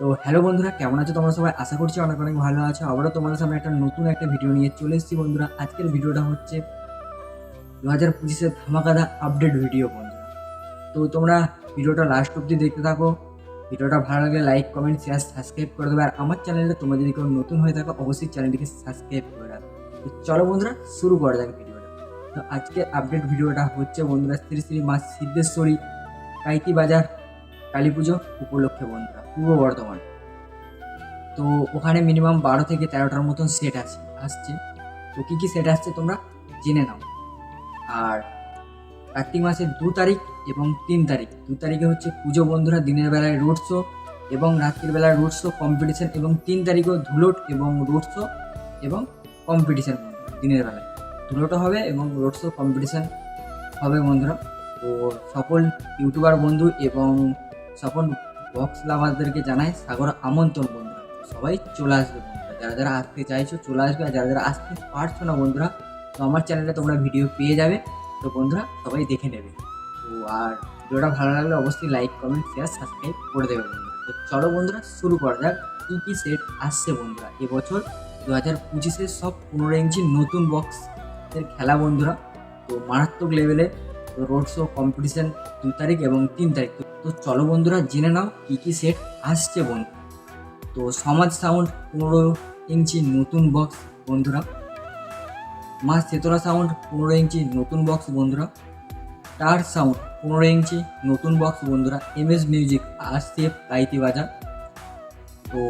তো হ্যালো বন্ধুরা, কেমন আছো তোমরা সবাই? আশা করছি অনেক অনেক ভালো আছো। আবারও তোমাদের সামনে একটা নতুন একটা ভিডিও নিয়ে চলে এসেছি বন্ধুরা। আজকের ভিডিওটা হচ্ছে 2025-এর ধামাকাদা আপডেট ভিডিও বন্ধুরা। তো তোমরা ভিডিওটা লাস্ট অব্দি দেখতে থাকো। ভিডিওটা ভালো লাগলে লাইক, কমেন্ট, শেয়ার, সাবস্ক্রাইব করে দেবে। আর আমার চ্যানেলে তোমরা যদি কেউ নতুন হয়ে থাকো অবশ্যই চ্যানেলটিকে সাবস্ক্রাইব করে রাখো। তো চলো বন্ধুরা, শুরু করা যাক ভিডিওটা। তো আজকের আপডেট ভিডিওটা হচ্ছে বন্ধুরা শ্রী শ্রী মা সিদ্ধেশ্বরী কাইতি বাজার কালী পুজো উপলক্ষে বন্ধুরা, পূর্ব বর্ধমান। তো ওখানে মিনিমাম 12 থেকে 13টার মতন সেট আসছে। তো কী কী সেট আসছে তোমরা জেনে নাও। আর কার্তিক মাসের 2 তারিখ এবং 3 তারিখ, 2 তারিখে হচ্ছে পুজো বন্ধুরা, দিনের বেলায় রোড শো এবং রাত্রির বেলায় রোড শো কম্পিটিশন, এবং 3 তারিখেও ধুলোট এবং রোড শো এবং কম্পিটিশান দিনের বেলায় ধুলোটও হবে এবং রোড শো কম্পিটিশান হবে বন্ধুরা। তো সকল ইউটিউবার বন্ধু এবং সকল বক্স লাভারদেরকে জানাই সাগর আমন্ত্রণ বন্ধুরা। সবাই চলে আসবে বন্ধুরা, যারা যারা আসতে চাইছো চলে আসবে, আর যারা যারা আসতে পারছো না বন্ধুরা, তো আমার চ্যানেলে তোমরা ভিডিও পেয়ে যাবে। তো বন্ধুরা সবাই দেখে নেবে। তো আর ভিডিওটা ভালো লাগলে অবশ্যই লাইক, কমেন্ট, শেয়ার, সাবস্ক্রাইব করে দেবে বন্ধুরা। তো চলো বন্ধুরা শুরু করা যাক। কী কী সেট আসছে বন্ধুরা এবছর 2025-এর সব 15 ইঞ্চি নতুন বক্সের খেলা বন্ধুরা। তো মারাত্মক লেভেলে রোড শো কম্পিটিশান 2 তারিখ এবং 3 তারিখ। তো চলো বন্ধুরা জেনে নাও কী কী সেট আসছে বন্ধু। তো সমাজ সাউন্ড 15 ইঞ্চি নতুন বক্স বন্ধুরা। মা চেতনা সাউন্ড 15 ইঞ্চি নতুন বক্স বন্ধুরা। টার সাউন্ড 15 ইঞ্চি নতুন বক্স বন্ধুরা। MS মিউজিক RCF কাইতি বাজার। তো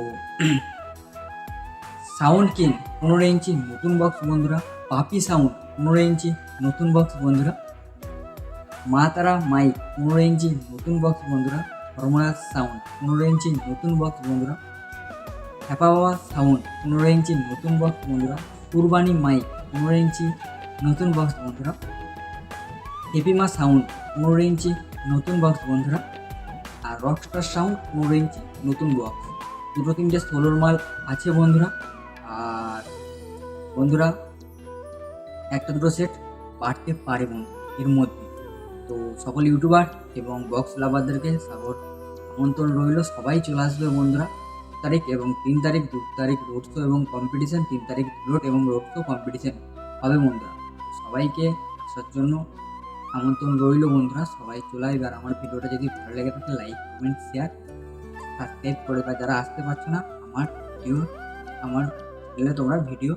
সাউন্ড কিং 15 ইঞ্চি নতুন বক্স বন্ধুরা। পাপি সাউন্ড 15 ইঞ্চি নতুন বক্স বন্ধুরা। মা তারা মাইক 15 ইঞ্চি নতুন বক্স বন্ধুরা। হরমোনাস সাউন্ড 15 ইঞ্চি নতুন বক্স বন্ধুরা। হ্যাপা বাবা সাউন্ড 15 ইঞ্চি নতুন বক্স বন্ধুরা। কুরবানি মাইক 15 ইঞ্চি নতুন বক্স বন্ধুরা। হেপিমা সাউন্ড 15 ইঞ্চি নতুন বক্স বন্ধুরা। আর রকস্টার সাউন্ড 15 ইঞ্চি নতুন বক্স। দুটো তিনটে সোলোর মাল আছে বন্ধুরা। আর বন্ধুরা একটা দুটো সেট বাড়তে পারে বন্ধু এর মধ্যে। তো সকল ইউটিউবার এবং বক্স লাভারদেরকে সাগর আমন্ত্রণ রইল, সবাই চলে আসবে বন্ধুরা। তারিখ এবং 3 তারিখ, 2 তারিখ রোড শো এবং কম্পিটিশান, 3 তারিখ রোড এবং রোড শো কম্পিটিশান হবে বন্ধুরা। সবাইকে আসার জন্য আমন্ত্রণ রইল বন্ধুরা, সবাই চলে আসবে। আর আমার ভিডিওটা যদি ভালো লেগে থাকে লাইক, কমেন্ট, শেয়ার, সাবস্ক্রাইব করে দেবে। যারা আসতে পারছো না আমার চ্যানেলে তোমরা ভিডিও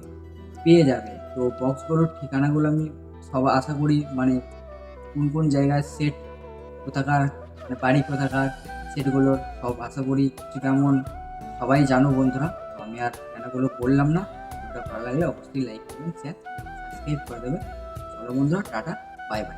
পেয়ে যাবে। তো বক্সগুলোর ঠিকানাগুলো আমি সব আশা করি মানে কোন কোন জায়গায় সেট কোথাকার, মানে বাড়ি কোথাকার সেটগুলো সব আশা করি কিছু কেমন সবাই জানো বন্ধুরা। তো আমি আর ঠিকানাগুলো বললাম না। ভিডিওটা ভালো লাগলে অবশ্যই লাইক, কমেন্ট, শেয়ার, সাবস্ক্রাইব করে দেবে। চলো বন্ধুরা, টাটা, বাই বাই।